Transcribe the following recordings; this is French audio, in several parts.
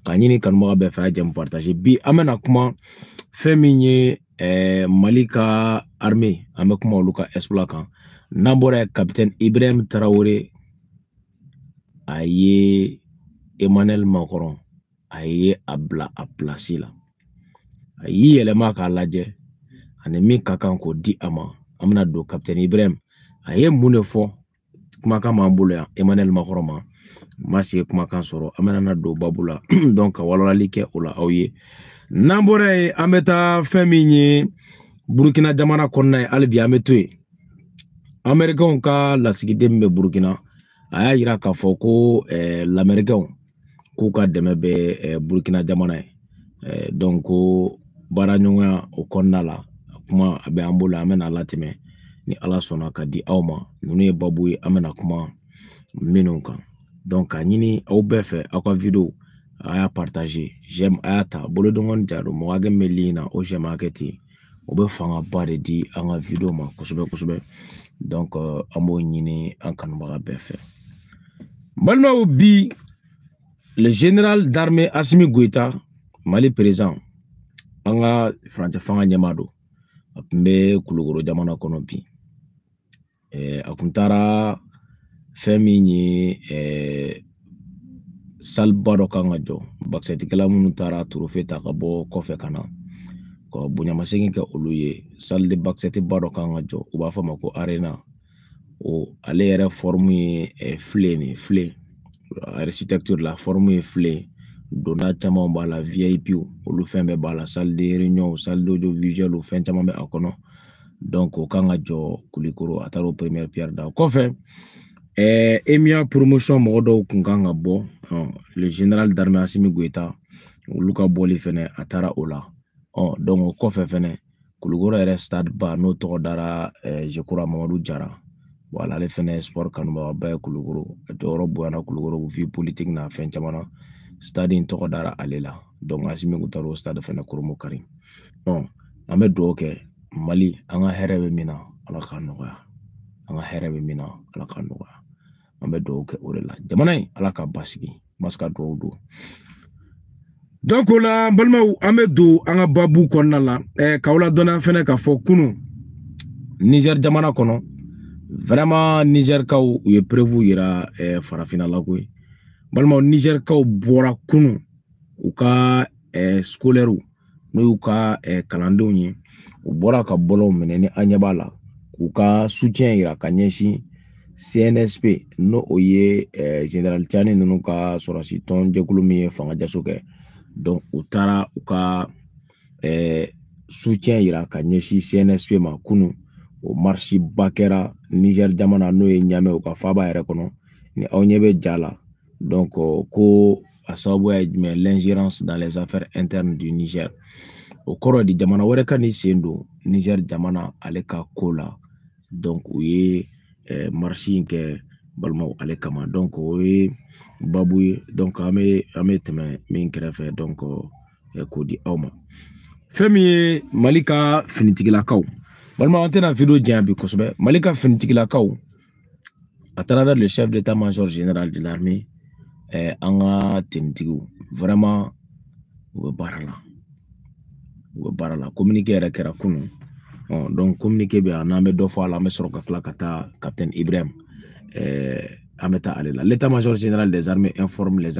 ka ɲini kanubaga bɛɛ fɛ a jɛmu partage bi an bɛna kuma fɛn min ye Mali ka armée an bɛ kuma olu ka exploit kan n'an bɔra capitaine Ibrahim Traoré a ye Emmanuel Macron a ye a bila a place la a yi yɛlɛma k'a lajɛ ani min ka kan k'o di a ma an bɛna don capitaine Ibrahim a ye mun de fɔ kumakan m'an bolo yan Emmanuel Macron ma ma se kumakan sɔrɔ an bɛna don babu la donc ka walawalali kɛ o la aw ye n'an bɔra yen an bɛ taa fɛn min ye Burukina jamana kɔnɔna ye hali bi an bɛ to yen Américains ka lasigiden min bɛ Burukina a y'a yira k'a fɔ ko l'Américains k'u ka dɛmɛ bɛ Burukina jamana ye donc ko baara ɲɔgɔnya o kɔnɔna la kuma a bɛ an bolo an bɛna latɛmɛ ni Ala sɔnna ka di aw ma ninnu ye babu ye an bɛna kuma minnu kan donc ka ɲini aw bɛɛ fɛ aw ka video a y'a partager j'aime a y'a ta bolodongɔn jaro mɔgɔ hakɛ min bɛ link na o j'aime hakɛ ten o bɛ fangaba de di an ka video ma kosɛbɛ kosɛbɛ donc an b'o ɲini an kanubaga bɛɛ fɛ balimaw bi le général d'armée Assimi Goïta Mali président an ka furancɛ fanga ɲɛmaa don a tun bɛ Kulukoro jamana kɔnɔ bi a kun taara fɛn min ye saliba dɔ kan ka jɔ bakisɛtikɛla minnu taara trophée ta ka bɔ kɔfɛ ka na ka bonyamasegin kɛ olu ye salle de bakisɛti ba dɔ kan ka jɔ u b'a fɔ ma ko arena o ale yɛrɛ forme ye file architecture la forme ye file donda caman b'a la VIP olu fɛn bɛɛ b'a la salle de réunion salle d'audiovisuel fɛn caman bɛ a kɔnɔ donc o kan ka jɔ Kulikoro a taara o première pierre da kɔfɛ EMIA promotion mɔgɔ dɔw kun kan ka bɔ le général d'armée Assimi Goïta olu ka bɔli fɛnɛ a taara o la donc o kɔfɛ fɛnɛ Kulukoro yɛrɛ stade ba n'o tɔgɔ dara je crois Mamadou Jara voilà ale fɛnɛ sport kanubagaba ye Kulukoro a jɔyɔrɔ bonyana Kulukoro vie politique na fɛn caman na stade in tɔgɔ dara ale la donc Assimi Goïta o stade fɛnɛ Koromo Kari an bɛ dugawu kɛ Mali an ka hɛrɛ bɛ min na Ala k'a nɔgɔya an ka hɛrɛ bɛ min na Ala k'a nɔgɔya an bɛ dugawu kɛ o de la jamana in Ala ka basigi mas ka dugawu don donc o la balimaw an bɛ don an ka babu kɔnɔna la k'aw ladɔnniya fɛnɛ k'a fɔ kunun Niger jamana kɔnɔ vraiment Nigerkaw u ye preuve yira farafinna la koyi balimaw Nigerkaw bɔra kunun u ka scolaire n'o y'u ka kalandenw ye u bɔra ka bɔlɔw minɛ ni an ɲɛ b'a la k'u ka soutien yira ka ɲɛsin CNSP n'o o ye général Tiani ninnu ka sɔrɔsi tɔn jɛkulu min ye fangajaso kɛ donc u taara u ka soutien yira ka ɲɛsin CNSP ma kunun o marche ba kɛra Niger jamana n'o ye Ɲamɛ u ka faaba yɛrɛ kɔnɔ ni aw ɲɛ bɛ ja la donc ko a sababu ye jumɛn l'ingérence dans les affaires internes du Niger o kɔrɔ di jamana wɛrɛ ka ni sen don Niger jamana ale ka ko la donc u ye marche in kɛ balimaw ale kama donc o ye babu ye donc an bɛ tɛmɛ min kɛrɛfɛ donc k'o di aw ma fɛn min ye Mali ka finitigilakaw balimaw an tɛna video diyan bi kosɛbɛ Mali ka finitigilakaw à travers le chef d'état-major général de l'armée an ka tenitigiw vraiment u bɛ baara la communiqué yɛrɛ kɛra kunun donc communiqué bɛ yan n'an bɛ dɔ fɔ a la an bɛ sɔrɔ ka tila ka taa capitaine Ibrahim an bɛ taa ale la l'état-major général des armées informe des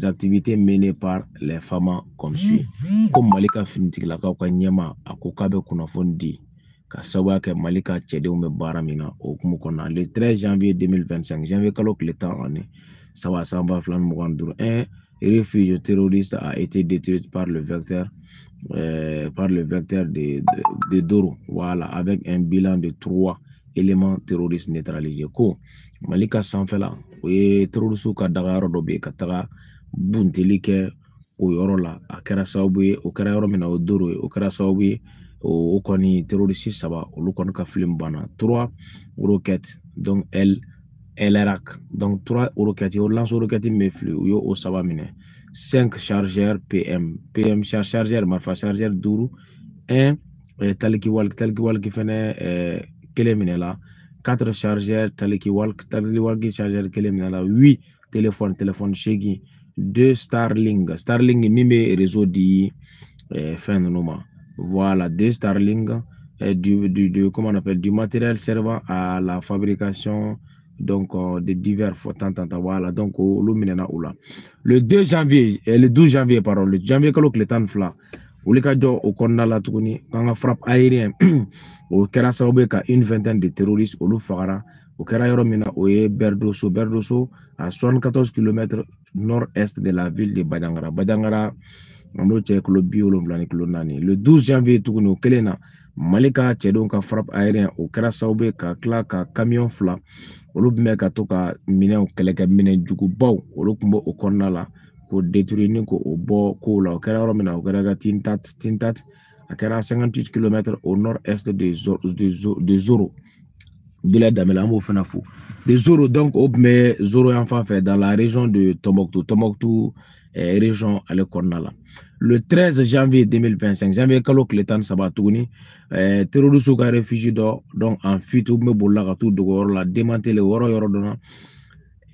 activités menées par les femmes comme suit ko Mali ka finitigilakaw ka ɲɛma a ko k'a bɛ kunnafoni di ka sababuya kɛ Mali ka cɛdenw bɛ baara min na o hukumu kɔnɔna le 13 janvier 2025 janvier kalo tile 10 saba san 2025 un réfugié terroriste a été détruit par le vecteur de Doro, voilà, avec un bilan de 3 éléments terroristes neutralisés. Ko Mali ka sanfɛla o ye terroriste ka daga yɔrɔ dɔ bɛ yen ka taga bunteli kɛ o yɔrɔ la a kɛra sababu ye o kɛra yɔrɔ min na o Doro ye o kɛra sababu ye o kɔni terroriste 3 olu kɔni ka film banna 3 roquettes donc LRAC donc 3 roquettes o lance roquettes min bɛ fili u y'o 3 minɛ 5 chargeurs PM chargeur marfa chargeur 5 1 taliki walki fɛnɛ kelen minɛ la 4 chargeurs taliki walki chargeur kelen minɛ la 8 téléphone chégi 2 Starlink mime réseau di fin de nom. Voilà, 2 Starlink comment on appelle, du matériel servant à la fabrication donc de divers voilà, donc le 2 janvier le 12 janvier pardon, le janvier que le temps fla Olikajo au Kondala Tuguni, quand on frappe aérien, au Kerasaobe, une vingtaine de terroristes, au Loufara, au Kerayomina, au Berdoso, à 74 km nord-est de la ville de Badangara. Badangara, le 12 janvier, Tuguni, au Kelena, Malika, Tchedonka frappe aérien, au Kerasaobe, ka camion fla, au Loubmeka Toka, Mine, au Keleka Mine, Djougou, au Lokumbo, au Kondala. Pour détruire au bord au Tintat à 58 km au nord-est de Zoro de la Damelamo Fenafou de Zoro, donc au mais Zoro enfin fait dans la région de Tombouctou région à l'Ekornala. Le 13 janvier 2025 janvier Kalok Letan Sabatouni terroriste au réfugié donc en fuite au Mebola tout de la démantelé Yorodona.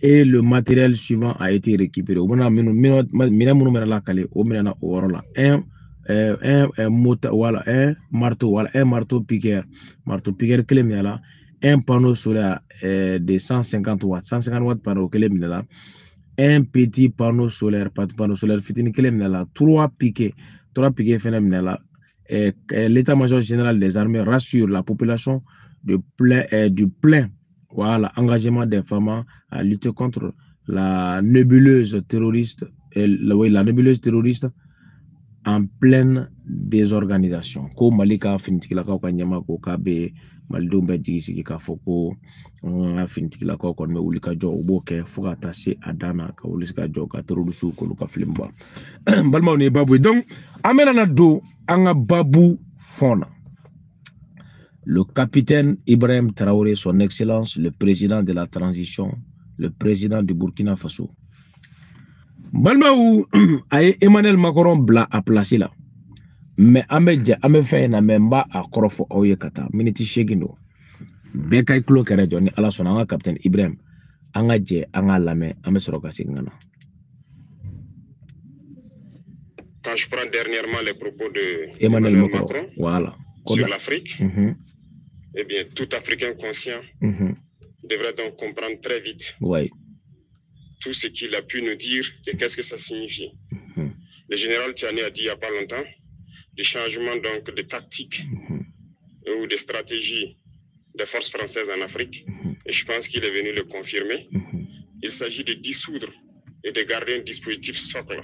Et le matériel suivant a été récupéré. Un marteau piqueur clé, un panneau solaire de 150 watts, 150 watts panneau clé, un petit panneau solaire fitini clé, 3 piquets l'état-major général des armées rassure la population du plein voilà, engagement des femmes à lutter contre la nébuleuse terroriste, la nébuleuse terroriste en pleine désorganisation. Ko Malika Fintikila Kanyama Kokabe, Maldombe Jisi Kafoko, Fintikila Kokon, Ulika Jo, Boke, Fogatase, Adana, Kaulika Joka, Terusu, Koluka Flimba. Balmauni Babu. Donc, Amenanado, Anga Babu Fona. Le capitaine Ibrahim Traoré, son excellence, le président de la transition, le président du Burkina Faso. Balmaou a Emmanuel Macron bla a placé là. Mais Ameldia, fait un memba à Korofo Oyekata, Miniti Shegino. Beka Klo Keredoni, à la son capitaine Ibrahim, Angadje, Angalame, Amesroka Singana. Quand je prends dernièrement les propos de Emmanuel Macron, voilà, sur l'Afrique, eh bien, tout Africain conscient devrait donc comprendre très vite tout ce qu'il a pu nous dire et qu'est-ce que ça signifie. Le général Tchani a dit il n'y a pas longtemps du changement donc de tactique ou de stratégie des forces françaises en Afrique, et je pense qu'il est venu le confirmer. Il s'agit de dissoudre et de garder un dispositif socle.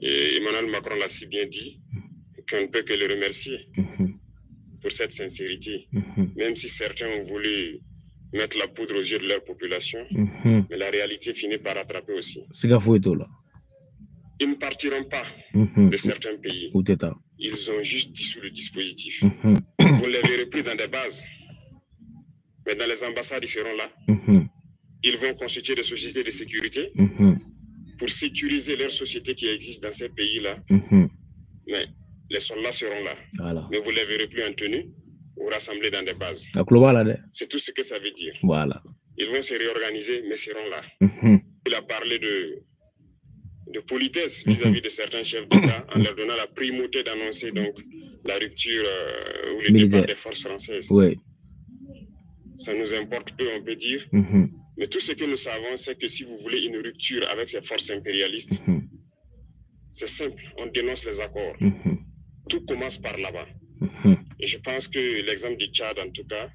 Et Emmanuel Macron l'a si bien dit qu'on ne peut que le remercier pour cette sincérité, même si certains ont voulu mettre la poudre aux yeux de leur population, mais la réalité finit par rattraper aussi. Ils ne partiront pas de certains pays. Ils ont juste dissous le dispositif. Vous ne les verrez plus dans des bases, mais dans les ambassades, ils seront là. Ils vont constituer des sociétés de sécurité pour sécuriser leurs sociétés qui existent dans ces pays-là. Mais les soldats seront là. Voilà. Mais vous ne les verrez plus en tenue ou rassemblés dans des bases. C'est tout ce que ça veut dire. Voilà. Ils vont se réorganiser, mais seront là. Il a parlé de politesse vis-à-vis de certains chefs d'État en leur donnant la primauté d'annoncer donc la rupture ou le départ des forces françaises. Oui. Ça nous importe peu, on peut dire. Mais tout ce que nous savons, c'est que si vous voulez une rupture avec ces forces impérialistes, c'est simple, on dénonce les accords. Tout commence par là-bas. Et je pense que l'exemple du Tchad, en tout cas,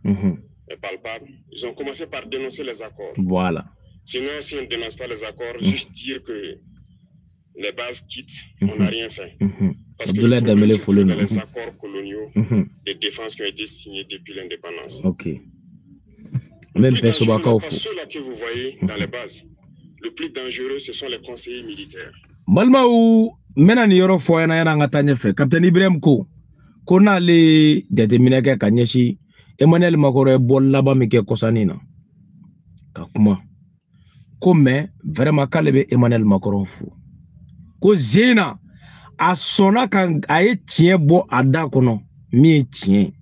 est palpable. Ils ont commencé par dénoncer les accords. Voilà. Sinon, si on ne dénonce pas les accords, juste dire que les bases quittent, on n'a rien fait. Parce que le problème, c'est les accords coloniaux de défense qui ont été signés depuis l'indépendance. Ok. Même pas ceux-là que vous voyez dans les bases. Le plus dangereux, ce sont les conseillers militaires. Malmaou, maintenant, il y aura foi na yana ngatanya fe. Capitaine Ibrahim ko na le determiner ke kanyeshi Emmanuel Macron bol laba mi ke kosanina. Kakuma. Comme vraiment kalebe Emmanuel Macron fou. Ko zena a sona kan aye tien bo ada kono mi tien.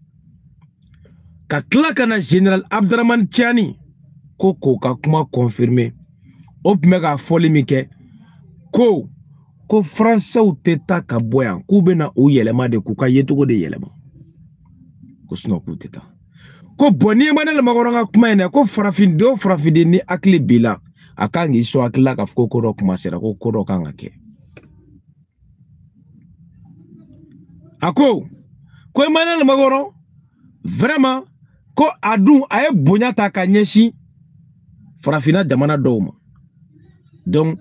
Ka klaka na général Abdraman Tchani ko ka kuma confirmer o tun bɛ ka fɔli min kɛ ko français tɛ taa ka bɔ yan k'u bɛna o yɛlɛma de k'u ka yecogo de yɛlɛma ko sinon k'u tɛ taa ko bɔn n'i ma ne Lamakɔrɔ ka kuma in dɛ ko farafiden ni hakili b'i la a kan k'i sɔn hakili la k'a fɔ ko ko dɔ kuma sera ko ko dɔ kan ka kɛ a ko Emmanuel Lamakɔrɔ vraiment ko a dun a ye bonya ta ka ɲɛsin farafina jamana dɔw ma donc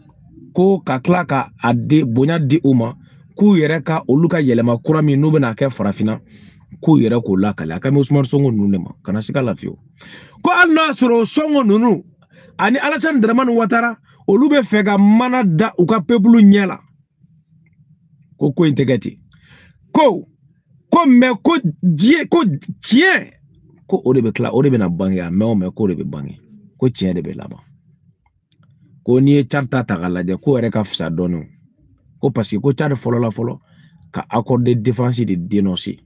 ko ka tila ka a bonya di u ma k'u yɛrɛ ka olu ka yɛlɛma kura min n'u bɛna kɛ farafina k'u yɛrɛ k'o lakale a ka mɛ Usumani Sonko ninnu de ma kana siga la fiyewu ko hali n'a sɔrɔ Sonko ninnu ani Alassane Dramane Ouattara olu bɛ fɛ ka mana da u ka peuple ɲɛ la ko in tɛ kɛ ten ko mɛ ko tiɲɛ ko o de bɛ tila o de bɛna bange a mɛn o mɛn ko de bɛ bange ko tiɲɛ de bɛ laban ko n'i ye Tchad ta k'a lajɛ ko yɛrɛ ka fisa dɔɔnin ko parce que ko Tchad fɔlɔ la fɔlɔ ka accord de défense de dénoncer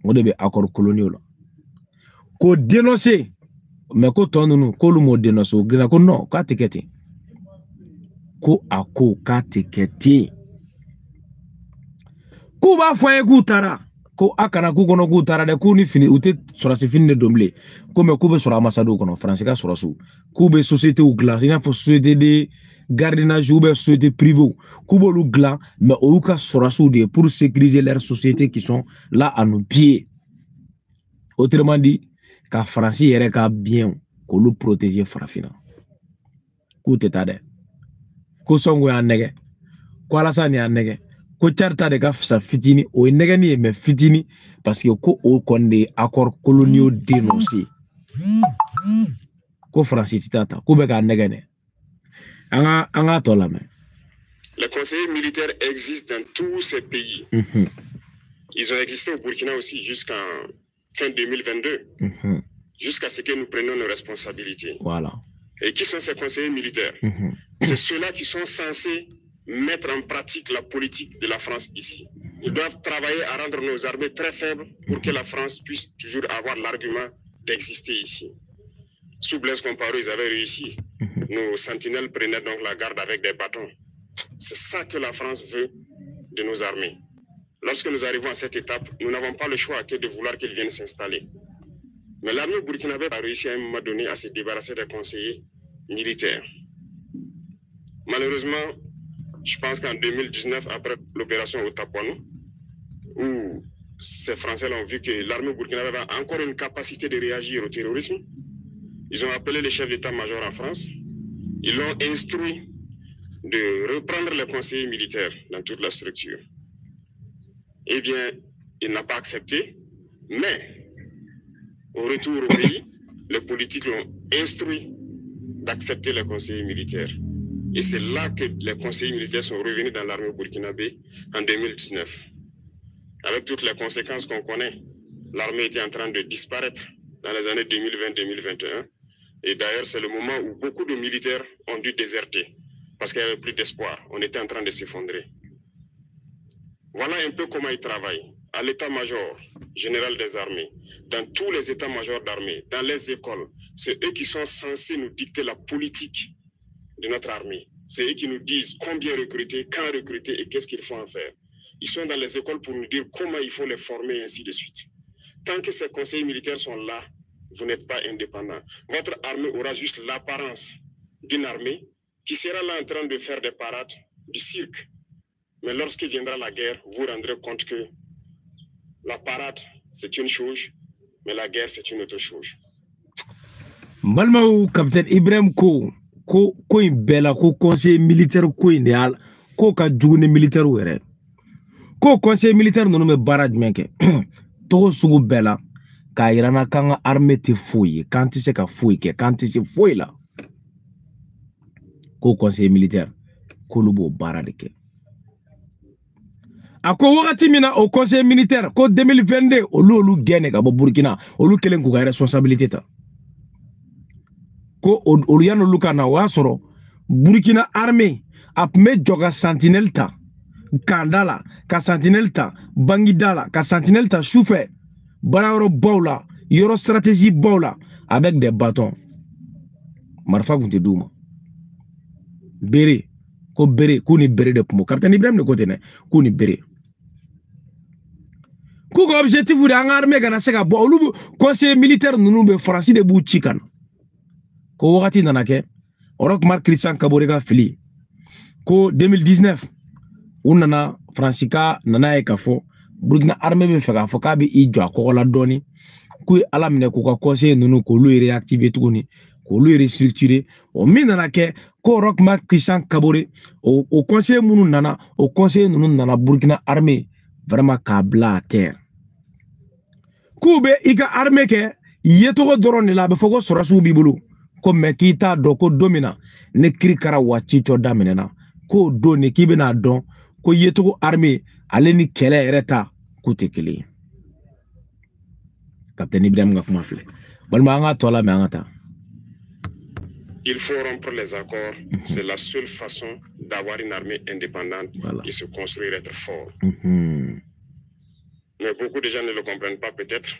o de bɛ accord colonial la ko dénoncer mais ko tɔ ninnu k'olu m'o dénoncer o girinna ko non k'a tɛ kɛ ten ko a ko k'a tɛ kɛ ten k'u b'a fɔ an ye k'u taara ko a kana k'u kɔnɔ k'u taara dɛ k'u ni fini u tɛ sɔrɔsi fini de don bilen ko mais k'u bɛ sɔrɔ ambassades kɔnɔ Faransi ka sɔrɔsiw k'u bɛ sociétés dilan i n'a fɔ société de gardiennage ou bien société privée k'u b'olu dilan mais olu ka sɔrɔsiw de pour sécuriser leurs sociétés qui sont là à nos pieds autrement dit ka Faransi yɛrɛ ka bien k'olu protéger farafina k'u tɛ taa dɛ ko Sonko y'a nɛgɛ ko Alassane y'a nɛgɛ ko Tchad ta de ka fisa fitini o ye nɛgɛni ye mais fitini parce que ko o kɔni de accord coloniaux dénoncé ko Faransi tɛ taa ta k'u bɛ k'a nɛgɛ dɛ an ka tɔ lamɛn. Les conseillers militaires existent dans tous ces pays. Ils ont existé au Burkina aussi jusqu'en fin 2022, jusqu'à ce que nous prenions nos responsabilités. Voilà. Et qui sont ces conseillers militaires? C'est ceux-là qui sont censés mettre en pratique la politique de la France ici. Ils doivent travailler à rendre nos armées très faibles pour que la France puisse toujours avoir l'argument d'exister ici. Sous Blaise Compaoré, ils avaient réussi. Nos sentinelles prenaient donc la garde avec des bâtons. C'est ça que la France veut de nos armées. Lorsque nous arrivons à cette étape, nous n'avons pas le choix que de vouloir qu'ils viennent s'installer. Mais l'armée burkinabé a réussi à un moment donné à se débarrasser des conseillers militaires. Malheureusement, je pense qu'en 2019, après l'opération Otapoano, où ces Français ont vu que l'armée burkinabé a encore une capacité de réagir au terrorisme, ils ont appelé le chef d'état-major en France. Ils l'ont instruit de reprendre les conseillers militaires dans toute la structure. Eh bien, il n'a pas accepté, mais au retour au pays, les politiques l'ont instruit d'accepter les conseillers militaires. Et c'est là que les conseillers militaires sont revenus dans l'armée burkinabé en 2019. Avec toutes les conséquences qu'on connaît, l'armée était en train de disparaître dans les années 2020-2021. Et d'ailleurs, c'est le moment où beaucoup de militaires ont dû déserter parce qu'il n'y avait plus d'espoir. On était en train de s'effondrer. Voilà un peu comment ils travaillent. À l'état-major général des armées, dans tous les états-majors d'armée, dans les écoles, c'est eux qui sont censés nous dicter la politique de notre armée. C'est eux qui nous disent combien recruter, quand recruter et qu'est-ce qu'il faut en faire. Ils sont dans les écoles pour nous dire comment il faut les former et ainsi de suite. Tant que ces conseillers militaires sont là, vous n'êtes pas indépendant. Votre armée aura juste l'apparence d'une armée qui sera là en train de faire des parades, du cirque. Mais lorsqu'il viendra la guerre, vous vous rendrez compte que la parade, c'est une chose, mais la guerre, c'est une autre chose. Malmaou, capitaine Ibrahim ko bela ko conseil militaire ko idéal ko ka jugune militaire wéré. Ko conseil militaire non me barrage menke. To sugu bela ka irana kanga armée te fouille quand tu sais ka fouille ke quand tu sais fouille là. Ko conseil militaire ko lubo barrage ke. Ako wakati mina au conseil militaire ko 2022 olu gene ka bo Burkina olu kelen ku ga responsabilité ta ko olu yano lukana wa soro Burkina armée apme joga sentinelle ta kandala ka sentinelle ta bangidala ka sentinelle ta choufe bararo bawla yoro stratégie bawla avec des bâtons marfa kunte duma bere ko bere ku ni bere de kumo capitaine Ibrahim ne ko tene ku ni bere ku ko objectif de an armée gana se ka bo olu conseil militaire nunu be France de bu chikan ko wakati nana ke orok mar Christian Kabore ga fili ko 2019 unana Francika nana e ka fo Burkina armée be fe ka fo ka bi i jwa ko la doni ku ala mine ko ka conseil nunu ko lu réactiver tuguni ko lu restructurer o minana ke ko orok mar Christian Kabore o conseil munu nana o conseil nunu nana Burkina armée vraiment ka bla terre kube ika armée ke yetogo doron la be fogo sorasu bibulu ko mekita do ko domina ne krikara wachi cho daminena ko do ne kibena don ko yetogo armée ale ni kele ereta kutekeli capitaine Ibrahim ngakuma file balma nga tola me ngata. Il faut rompre les accords. C'est la seule façon d'avoir une armée indépendante et se construire, être fort. Mais beaucoup de gens ne le comprennent pas peut-être.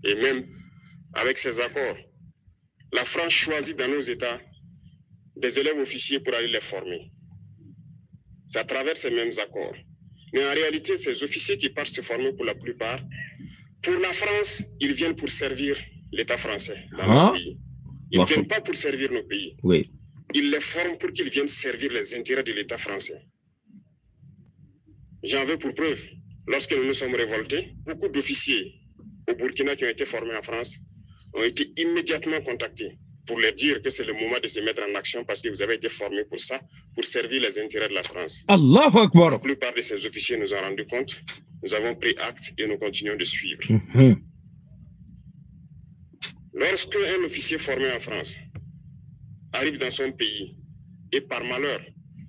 Et même avec ces accords, la France choisit dans nos États des élèves officiers pour aller les former. C'est à travers ces mêmes accords. Mais en réalité, ces officiers qui partent se former pour la plupart, pour la France, ils viennent pour servir l'État français dans leur pays. Ils ne viennent pas pour servir nos pays. Oui. Ils les forment pour qu'ils viennent servir les intérêts de l'État français. J'en veux pour preuve. Lorsque nous nous sommes révoltés, beaucoup d'officiers au Burkina qui ont été formés en France ont été immédiatement contactés pour leur dire que c'est le moment de se mettre en action parce que vous avez été formés pour ça, pour servir les intérêts de la France. Allahu Akbar. La plupart de ces officiers nous ont rendu compte, nous avons pris acte et nous continuons de suivre. Lorsque un officier formé en France arrive dans son pays et par malheur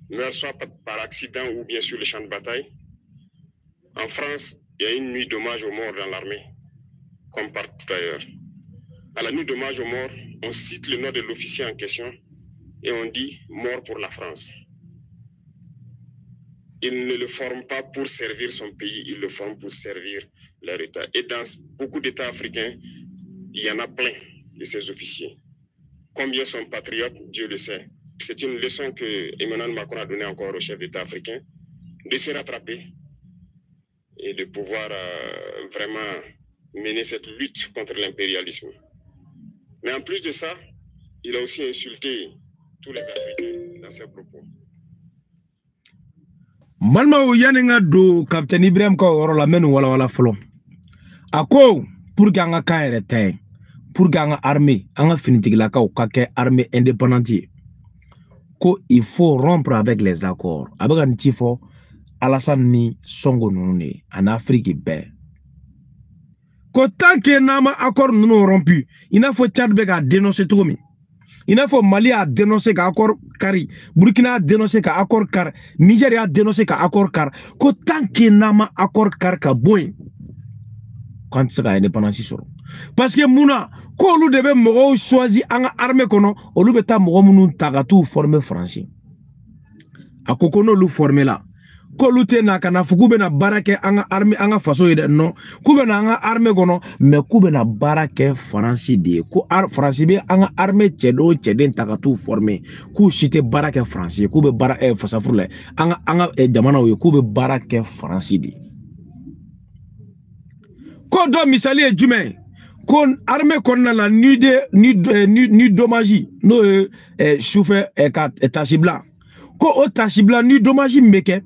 meurt soit par accident ou bien sur le champ de bataille, en France, il y a une nuit d'hommage aux morts dans l'armée, comme partout ailleurs. À la nuit d'hommage aux morts, on cite le nom de l'officier en question et on dit « mort pour la France ». Il ne le forme pas pour servir son pays, il le forme pour servir leur État. Et dans beaucoup d'États africains, il y en a plein de ces officiers. Combien sont patriotes, Dieu le sait. C'est une leçon que Emmanuel Macron a donnée encore aux chefs d'État africains, de se rattraper et de pouvoir vraiment mener cette lutte contre l'impérialisme. Mais en plus de ça, il a aussi insulté tous les Africains dans ses propos. Malma yaninga do Capitaine Ibrahim ko oro la menu wala folo. Ako pour ganga kaire tay, pour ganga armée, anga finitigla ka o kake armée indépendante. Ko il faut rompre avec les accords. Abaga ntifo Alassane ni songo nune en Afrique be. Ko tant que nama accord non rompu, il faut Tchad be ga dénoncer tout mi. Il faut Mali a dénoncé qu'accord kari, Burkina a dénoncé qu'accord kar, Nigeria a dénoncé qu'accord kar. Ko tant que nama accord kar ka boy. Quand ça a indépendance soro. Parce que mouna ko lu debe mogo choisi anga armée kono, olu beta mogo munu tagatu former français. Akokono lu former là. Ko lu te na kana fuku na barake anga armée anga faso yede non. Kube na anga armée kono, mais kube na barake français de. Ko français be anga armée chedo cheden tagatu former. Ku chite barake français, kube bara fasa furle. Anga jamana we kube barake français de. Ko do misali e jume kon armée konna la ni dommage no chauffeur tachibla ko o tachibla ni dommage meke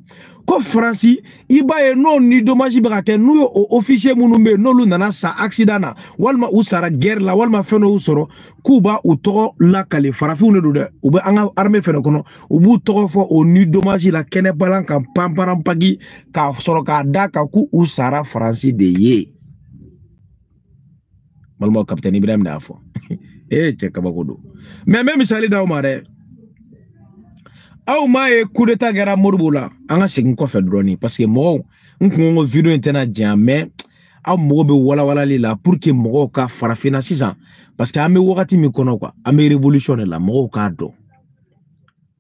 ko France iba e no ni dommage brake no officier munumbe no lu nana sa accident na walma usara guerre la walma feno usoro kuba uto la kale farafi ne do de ube anga armée feno kono ubu to fo o ni dommage la kene balan kan pamparam pagi ka soro ka daka ku usara France de ye malmo Capitaine Ibrahim da fo chekabagodo mais même misali da umare aw ma e coup d'état gara morbula anga segin ko fe drone parce que mo nko vidéo intena jamais aw mo be wala lila pour que mo ka farafina sisan parce que ame wakati mi kono quoi ame révolution la mo ka do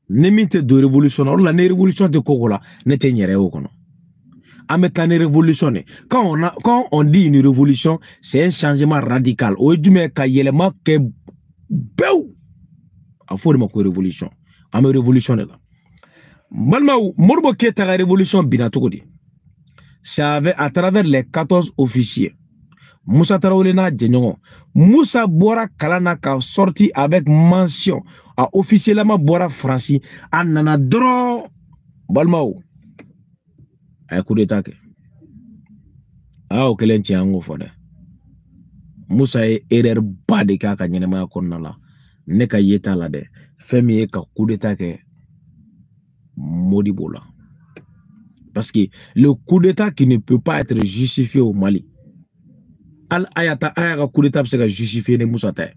nemite de révolution la ne révolution de kokola ne te nyere o kono ame tane révolution quand on dit une révolution c'est un changement radical o dume ka yelema ke bew a faut de ma révolution am révolution là malma Modibo Keïta la révolution binatogodi c'est à travers les 14 officiers Moussa Traoré n'a djenyon Moussa Bora Kalana ka sorti avec mention a officiellement Bora Franci a nana dron balmao ay coup d'état ke o kelen ci ango fode Moussa e erreur ba de ka nyema konna la ne ka yeta la de femi e ka coup d'état ke Modibo la parce que le coup d'état qui ne peut pas être justifié au Mali al ayata ayaka coup d'état se ka justifier ne Moussa ta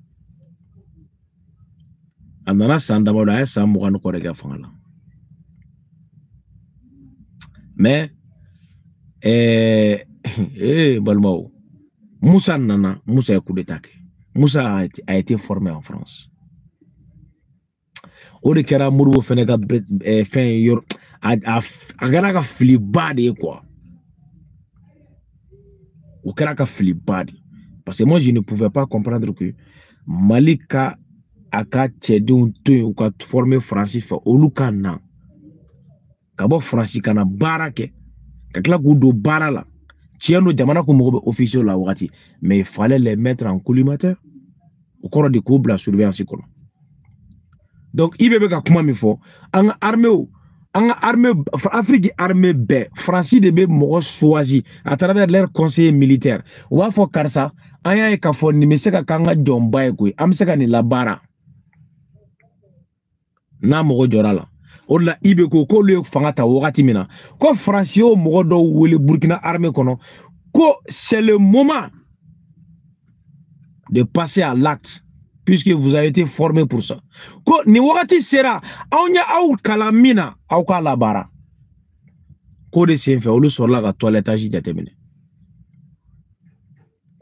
andana sanda ba sa mo kan ko rega fangala mais balmao Moussa nana Moussa coup d'état Moussa a été formé en France o de kɛra Modibo fɛnɛ ka fɛn yor a kɛra ka fili ba de quoi o kɛra ka fili ba de parce que moi je ne pouvais pas comprendre que Mali ka a ka cɛdenw to yen u ka former France fɛ olu ka na ka bɔ France ka na baara kɛ ka tila k'u don baara la tiɲɛ don jamana ko mɔgɔ bɛ officier la wagati mais il fallait les mettre en collimateur o kɔrɔ de k'u bila surveillance kɔnɔ donc il be ka kuma min fɔ an ka armée Afrique armée bɛɛ France de be mɔgɔ choisi à travers leur conseiller militaire u b'a fɔ karisa an y'a ye k'a fɔ nin bɛ se ka k'an ka jɔnba ye koyi an bɛ se ka nin labaara n'a mɔgɔ jɔra la o de la i be ko k'olu ye fanga ta wagati min na ko France y'o mɔgɔ dɔw wele Burkina armée kɔnɔ ko c'est le moment de passer à l'acte puisque vous avez été formé pour ça. Ko ni wakati sera awnya aw kalamina aw ka labara. Ko de sen fe olu sorla ka toilettage jatemine.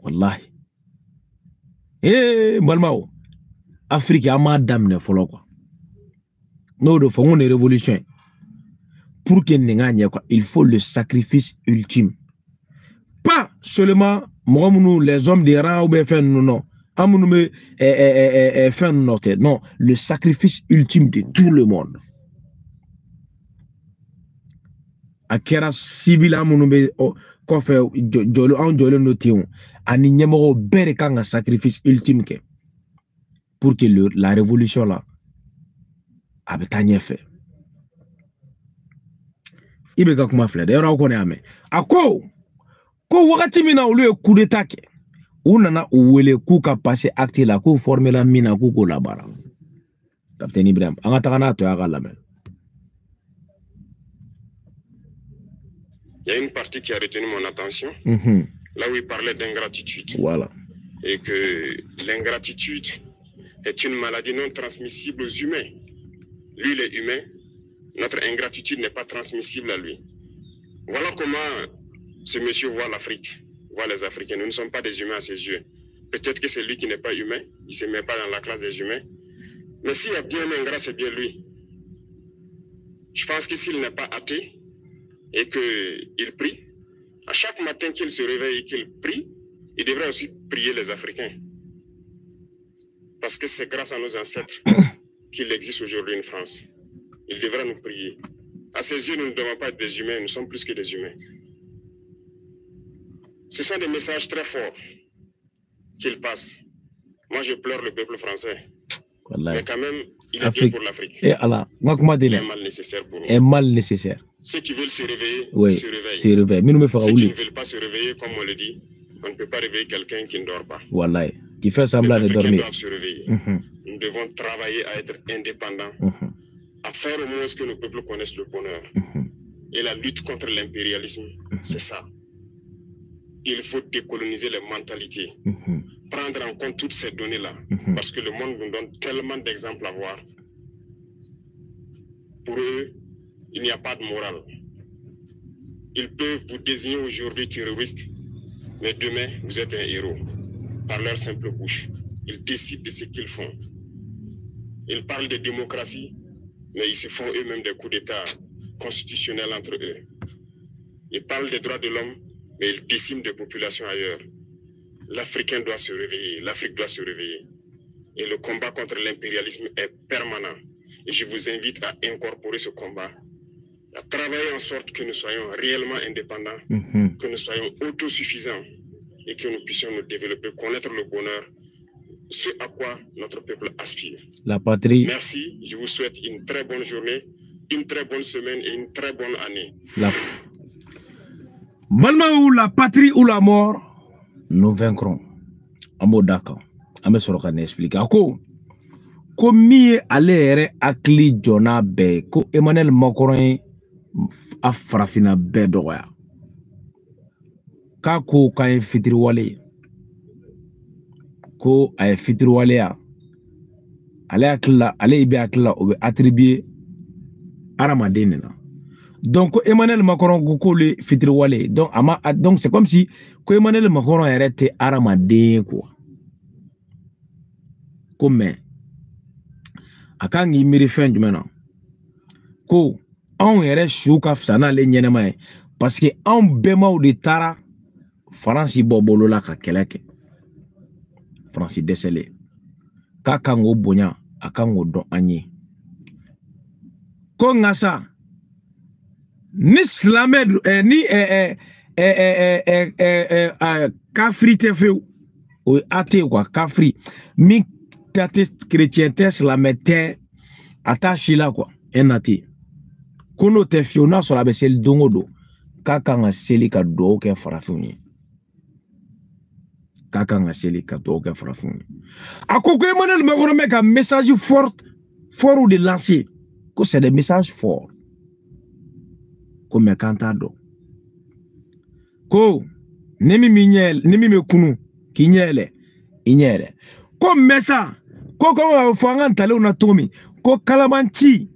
Wallahi. Malmao. Afrique ama damne folo quoi. No de fond une révolution. Pour que n'gagne quoi, il faut le sacrifice ultime. Pas seulement les hommes des rangs ou bien fait non. Non, le sacrifice ultime de tout le monde. Akera civil amunube kofe jolo an jolo notion ani nyemoro bere kanga sacrifice ultime ke pour que la révolution là abetanye fait. Ibe ka kuma fle d'ailleurs ko ne ame ako ko wakati mina olu coup d'état ke ou nana ouwele kou ka passé acte la kou formé la mina kou ko la bara Capitaine Ibrahim anga takana to ya la men. Il y a une partie qui a retenu mon attention, là où il parlait d'ingratitude. Voilà. Et que l'ingratitude est une maladie non transmissible aux humains. Lui, il est humain, notre ingratitude n'est pas transmissible à lui. Voilà comment ce monsieur voit l'Afrique. Voit les Africains. Nous ne sommes pas des humains à ses yeux. Peut-être que c'est lui qui n'est pas humain, il ne se met pas dans la classe des humains. Mais s'il y a bien un ingrat, c'est bien lui. Je pense que s'il n'est pas athée et qu'il prie, à chaque matin qu'il se réveille et qu'il prie, il devrait aussi prier les Africains. Parce que c'est grâce à nos ancêtres qu'il existe aujourd'hui une France. Il devrait nous prier. À ses yeux, nous ne devons pas être des humains, nous sommes plus que des humains. Ce sont des messages très forts qu'il passe. Moi, je pleure le peuple français. Voilà. Mais quand même, il est bien pour l'Afrique. Et Allah, il est mal nécessaire pour nous. Est mal nécessaire. Ceux qui veulent se réveiller, oui, se réveillent. Ceux qui ne veulent pas se réveiller, comme on le dit, on ne peut pas réveiller quelqu'un qui ne dort pas. Voilà. Qui fait semblant de dormir. Les Africains doivent se réveiller. Nous devons travailler à être indépendants, à faire au moins ce que nos peuples connaissent le bonheur. Et la lutte contre l'impérialisme, c'est ça. Il faut décoloniser les mentalités, prendre en compte toutes ces données-là, parce que le monde nous donne tellement d'exemples à voir. Pour eux, il n'y a pas de morale. Ils peuvent vous désigner aujourd'hui terroriste, mais demain, vous êtes un héros, par leur simple bouche. Ils décident de ce qu'ils font. Ils parlent de démocratie, mais ils se font eux-mêmes des coups d'État constitutionnels entre eux. Ils parlent des droits de l'homme, mais ils déciment des populations ailleurs. L'Africain doit se réveiller, l'Afrique doit se réveiller. Et le combat contre l'impérialisme est permanent. Et je vous invite à incorporer ce combat, à travailler en sorte que nous soyons réellement indépendants, que nous soyons autosuffisants et que nous puissions nous développer, connaître le bonheur, ce à quoi notre peuple aspire. La patrie. Merci, je vous souhaite une très bonne journée, une très bonne semaine et une très bonne année. Malma ou la patrie ou la mort, nous vaincrons. Amo d'accord. Ame soroka n'explique. Ko mi ale yɛrɛ akili jɔna bɛɛ ko Emmanuel Macron a farafina bɛɛ dɔgɔya k'a ko k'a ye fitiriwale ko a ye fitiriwaleya ale hakilila ale bɛ hakilila o bɛ attribuer hadamaden de la donc ko Emmanuel Macron ko k'olu fitiriwale donc c'est comme si ko Emmanuel Macron yɛrɛ tɛ hadamaden quoi ko mais a kan k'i miiri fɛn jumɛn na ko anw yɛrɛ su ka fisa n'ale ɲɛnɛma ye parce que anw bɛnbaw de taara Faransi bɔ bolo la ka kɛlɛ kɛ Faransi dɛsɛlen k'a kan k'o bonya a kan k'o dɔn an ye ko nka sa ni silamɛ ni kafiri tɛ fewu o ye athée quoi kafiri min tɛ chrétien tɛ silamɛ tɛ a t'a si la quoi un athée ko n'o tɛ fiyewu n'a sɔrɔ a bɛ seli don o don k'a kan ka seli ka dugawu kɛ farafinw ye k'a kan ka seli ka dugawu kɛ farafinw ye a ko Emmanuel Macron bɛ ka message fort de lancer ko c'est des messages forts ko mais k'an t'a dɔn ko ni min bɛ kunu k'i ɲɛ yɛlɛ i ɲɛ yɛlɛ ko mais sa ko fɔ an ka ntalew na cogo min ko kalabanci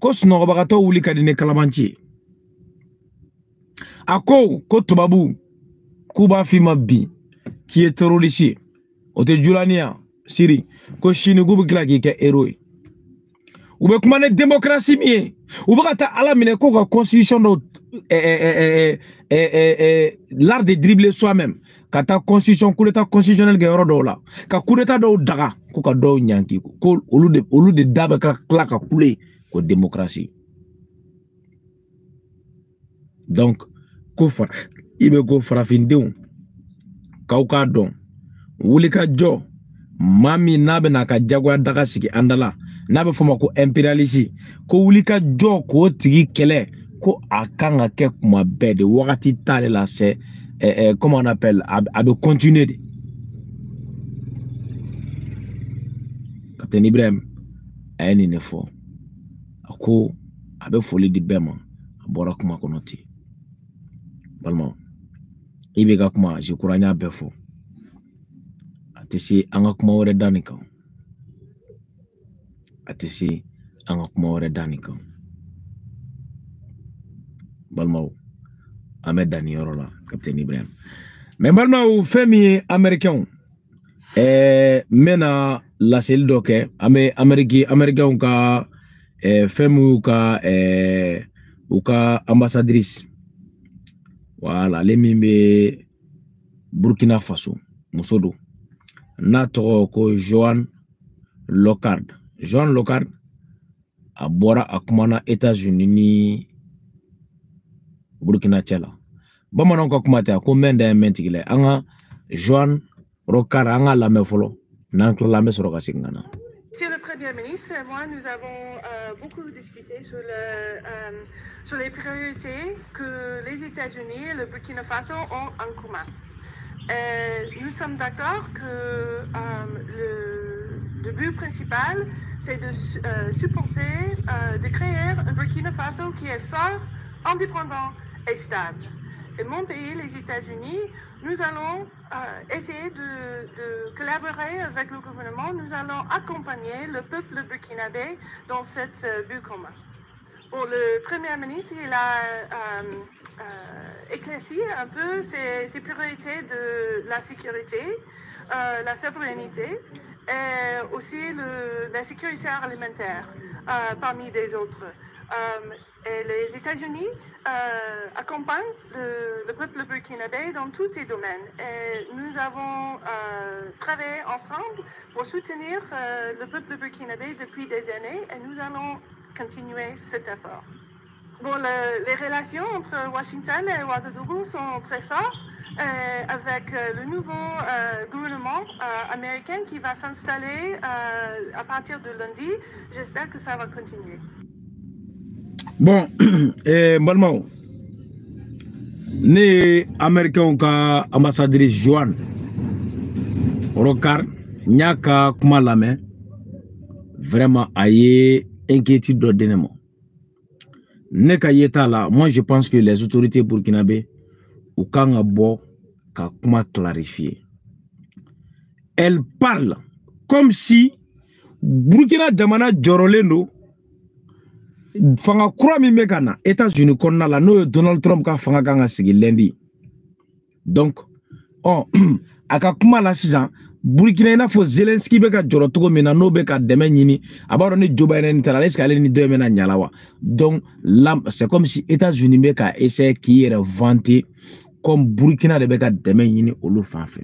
ko sunɔgɔbagatɔ wuli ka di ni kalabanci ye a ko tubabu k'u b'a f'i ma bi k'i ye terroriste ye o tɛ julaniya siri ko sini k'u bɛ tila k'i kɛ héros ye u bɛ kuma ni démocratie min ye u bɛ ka taa ala minɛ ko ka constitution dɔ l'art de dribbler soi-même ka taa constitution coup d'état constitutionnel kɛ yɔrɔ dɔw la ka coup d'état dɔw daga ko ka dɔw ɲanki ko olu de da bɛ ka tila ka kule ko démocratie donc ko i bɛ ko farafindenw k'aw k'a dɔn wuli ka jɔ maa min n'a bɛ n'a ka jagoya daga sigi an da la n'a bɛ fɔ ma ko impérialiste ko wuli ka jɔ k'o tigi kɛlɛ ko a kan ka kɛ kuma bɛɛ de wagati t'ale la c'est comment on appelle a bɛ continuer de Capitaine Ibrahim a ye nin de fɔ a ko a bɛ foli di bɛɛ ma a bɔra kuma kɔnɔ ten balima i bɛ ka kuma je crois n y'a bɛɛ fɔ a tɛ se an ka kuma wɛrɛ da nin kan a tɛ se an ka kuma wɛrɛ da nin kan balimaw an bɛ dan nin yɔrɔ la Capitaine Ibrahim mais balimaw fɛn min ye américain n bɛna laseli dɔ kɛ an bɛ américain ka fɛn min y'u ka ambassadrice voilà ale min bɛ Burkina Faso muso don n'a tɔgɔ ko Joan Locard a bɔra a kumana États-Unis ni Burkina cɛ la bamananw ka kuma tɛ a ko mɛn da ye mɛn tigi la an ka Joan Locard an ka lamɛn fɔlɔ n'an tilala an bɛ sɔrɔ ka segin ka na. Monsieur le Premier ministre, moi, nous avons beaucoup discuté sur les priorités que les États-Unis et le Burkina Faso ont en commun. Nous sommes d'accord que le but principal, c'est de supporter, de créer un Burkina Faso qui est fort, indépendant et stable. Et mon pays, les États-Unis, nous allons essayer de collaborer avec le gouvernement. Nous allons accompagner le peuple burkinabé dans cette but commun. Bon, le Premier ministre, il a éclairci un peu ses priorités de la sécurité, la souveraineté et aussi la sécurité alimentaire parmi des autres. et les États-Unis accompagnent le peuple burkinabé dans tous ces domaines. Et nous avons travaillé ensemble pour soutenir le peuple burkinabé depuis des années et nous allons continuer cet effort. Bon, les relations entre Washington et Ouagadougou sont très fortes. Avec le nouveau gouvernement américain qui va s'installer à partir de lundi, j'espère que ça va continuer. Bon, Balmao, les Américains ka ambassadrice Joanne Rokar, Nyaka Kumalame, vraiment aye inquiétude d'ordonnement. Neka yeta là, moi je pense que les autorités burkinabé ou Kangabo ka kuma clarifier. Elle parle comme si Burkina Jamana Jorolendo fanga kura mi mekana États-Unis konna la no Donald Trump ka fanga kanga sigi lundi. Donc aka kuma la sisan Burkina ina fo Zelensky be ka joro togo mina no be ka deme nyini abaro ni Joe Biden tala est-ce qu'elle ni deux mena nyalawa. Donc là c'est comme si États-Unis be ka essayer qui est vanté comme Burkina de be ka deme nyini olu fanfe.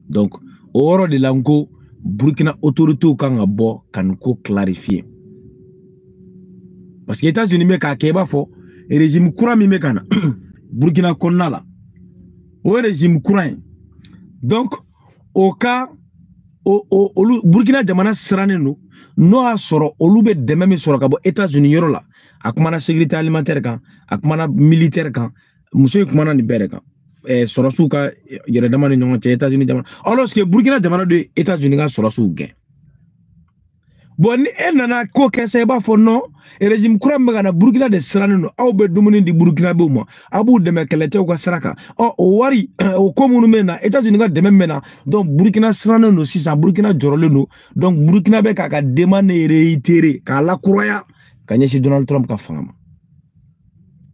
Donc au de lango Burkina autorité kanga bo kan ko clarifier. Parce que États-Unis me ka keba fo régime kura mi me kana Burkina konna la au régime courant. Donc, au cas où Burkina Jamana Sraneno, nous a soro olube de même sur les États-Unis yorola, akmana sécurité alimentaire kan, akmana militaire kan, monsieur akmana libéré kan. Sorasuka yeredama ni nyonga États-Unis Jamana. Alors que Burkina Jamana de États-Unis ga sorasu gain. Bon ni enana ko kese ba fo non régime kura mbagana Burkina de Sraneno aw be dumuni di Burkina be mo abu de mekelete ko saraka o wari o komunu mena États-Unis ga de mena donc Burkina Sraneno si sa Burkina joroleno donc Burkina be ka demande réitéré ka la croya ka nyeshi Donald Trump ka fangama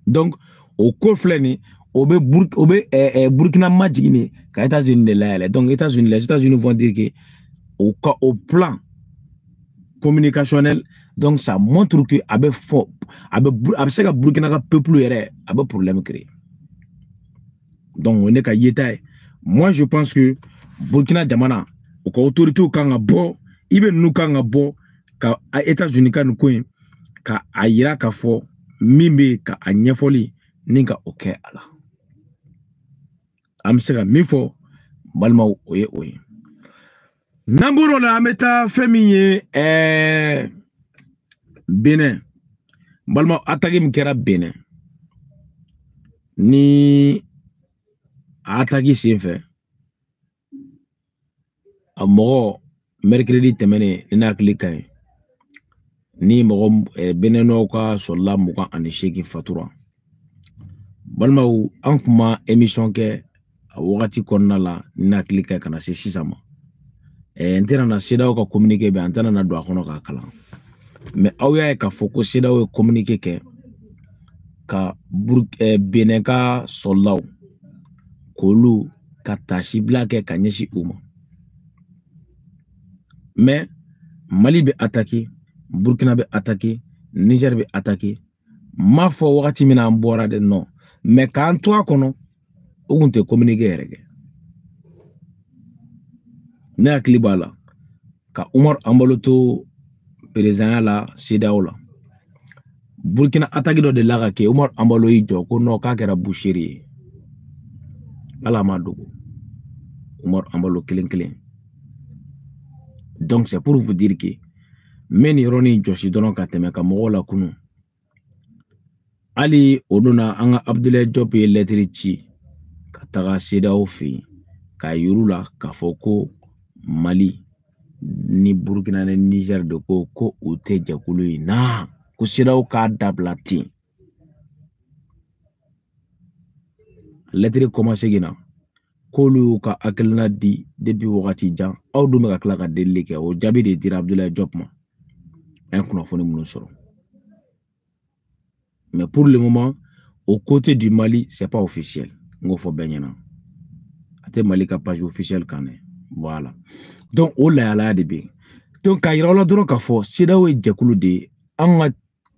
donc o ko fleni obe Burkina majigini ka États-Unis de la donc les États-Unis vont dire que au plan communicationnel, donc ça montre que avec fort avec ça Burkina ka peuple yere avec problème créé. Donc on est ka yeta. Moi je pense que Burkina Jamana ou ka autorité kanga bo ibe nu kanga bo ka États-Unis kan ko ka ayira ka fo mimbe ka anyefoli ninga OK ala. Am sega mifo balma oye. Namburo la meta féminin Bénin. Balma attaqué mkera Bénin. Ni attaqué c'est fait. A moro mercredi temene ina klikai. Ni moro Bénin no ka sola muka anisheki fatura. Balma ou ankuma émission ke wakati konna la ina klikai kana se sisama. Entena na sida ka communiquer be antana na do akono ka kala mais awya ka foko sida o communiquer ke ka Bénin ka solaw kolu ka tashi blake ka nyeshi uma mais Mali be attaqué Burkina be attaqué Niger be attaqué ma fo wakati mina mbora de non mais quand toi kono ogunte communiquer rege ne akili bala ka Umar Ambaloto président la CEDEAO la Burkina attaque de la ke Umar Ambalo ijo ko no ka kera boucherie ala ma dogo Umar Ambalo kelen. Donc c'est pour vous dire que meni roni joshi donon ka teme ka mogola kunu ali odona anga Abdoulaye Diop ye lettre ci ka taga CEDEAO fi ka yurula ka foko Mali ni Burkina ni Niger de ko ute jakulu na ko CEDEAO ka dablati lettre commencé gina ko lu ka akelna di depuis wakati jan aw do me ka kla ka delike o jabi de dire Abdoulaye Diop ma en kono foni mun soro mais pour le moment au côté du Mali c'est pas officiel ngo fo benyana ate Mali ka page officielle kané. Voilà. Donc, on l'a de bien. Donc ka yira la dɔrɔn ka fɔ CEDEAO ye jɛkulu de ye an ka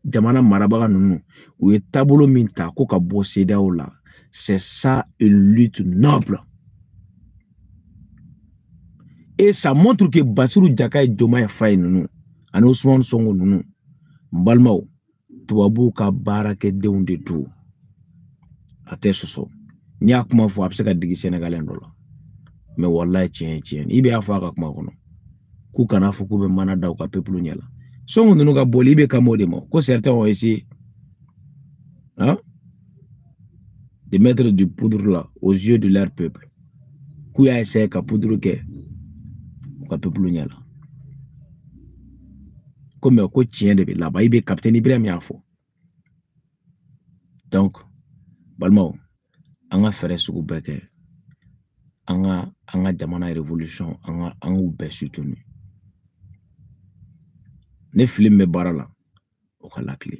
jamana marabaga ninnu u ye taabolo min ta ko ka bɔ CEDEAO la. C'est ça une lutte noble. Et ça montre que Bassirou Diomaye Diomaye Faye nunu ani Ousmane Sonko nunu mbalmaw tubabu ka baarakedenw de do a tɛ sɔsɔ n'i y'a kuma fɔ a bɛ se ka digi Sénégalais dɔ la mais wallahi tiɲɛ i bɛ y'a fɔ a ka kuma kɔnɔ k'u kana fɔ k'u bɛ mana da u ka peuple ɲɛ la Sonko ninnu ka boli i bɛ kamo de ma ko certains ont essayé de mettre du poudre là aux yeux de leur peuple k'u y'a essayé ka poudre kɛ u ka peuple ɲɛ la ko mais ko tiɲɛ de bɛ laban i bɛ capitaine Ibrahim y'a fɔ donc balimaw an ka fɛɛrɛ sugu bɛɛ kɛ an ka jamana révolution an k'u bɛɛ soutenir ne fili min bɛ baara la o ka lakile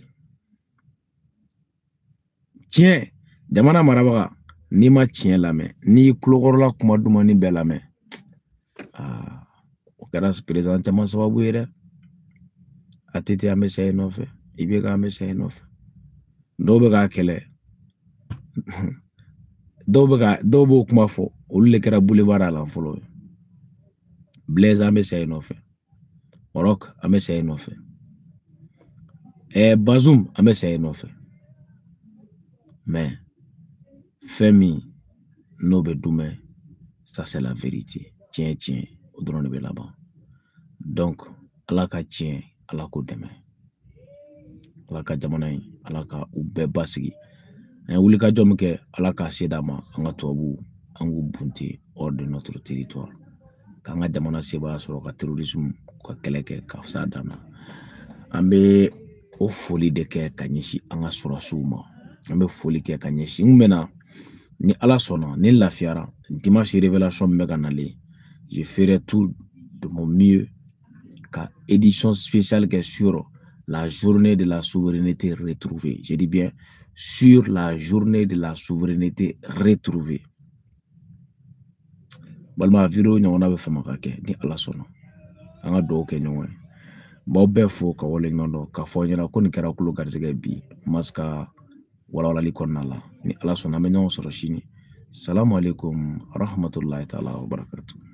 tiɲɛ jamana marabaga n'i ma tiɲɛ lamɛn n'i kulokɔrɔla kuma dumani bɛɛ lamɛn o kɛra président caman sababu ye dɛ a tɛ an bɛ saye nɔfɛ i bɛ ka an bɛ saye nɔfɛ dɔw bɛ k'a kɛlɛ dɔw b'o kuma fɔ olu le kɛra boulevard a la fɔlɔ Blaise an bɛ saye nɔfɛ Maroc an bɛ saye nɔfɛ Bazoum an bɛ saye nɔfɛ mais fɛn min n'o bɛ dumɛ ça c'est la vérité tiɲɛ o dɔrɔn de bɛ laban donc ala ka tiɲɛ ala ko dɛmɛ ala ka jamana in ala ka u bɛɛ basigi an ye wulikajɔ min kɛ ala ka se d'a ma an ka tubabu an k'u bunte hors de notre territoire k'an ka jamana sebaya sɔrɔ ka terrorisme ka kɛlɛ kɛ ka fisa dan na an bɛ o foli de kɛ ka ɲɛsin an ka sɔrɔsiw ma an bɛ foli kɛ ka ɲɛsin n bɛna ni ala sɔnna ni lafiyara dimanche révélation min bɛ ka nalen je ferai tout de mon mieux ka édition spéciale kɛ sur la journée de la souveraineté retrouvée je dis bien sur la journée de la souveraineté retrouvée balma vidéo ɲɔgɔnna bɛ fama ka kɛ ni ala sɔnna an ka dugawu kɛ ɲɔgɔn ye m'aw bɛɛ fo ka wale ɲɔgɔn dɔn k'a fɔ ɲɛna ko nin kɛra kulo garisɛgɛ bi masika walawalali kɔnɔna la ni ala sɔnna an bɛ ɲɔgɔn sɔrɔ sini salamu alaikum rahmatulahi taala wa barakatuh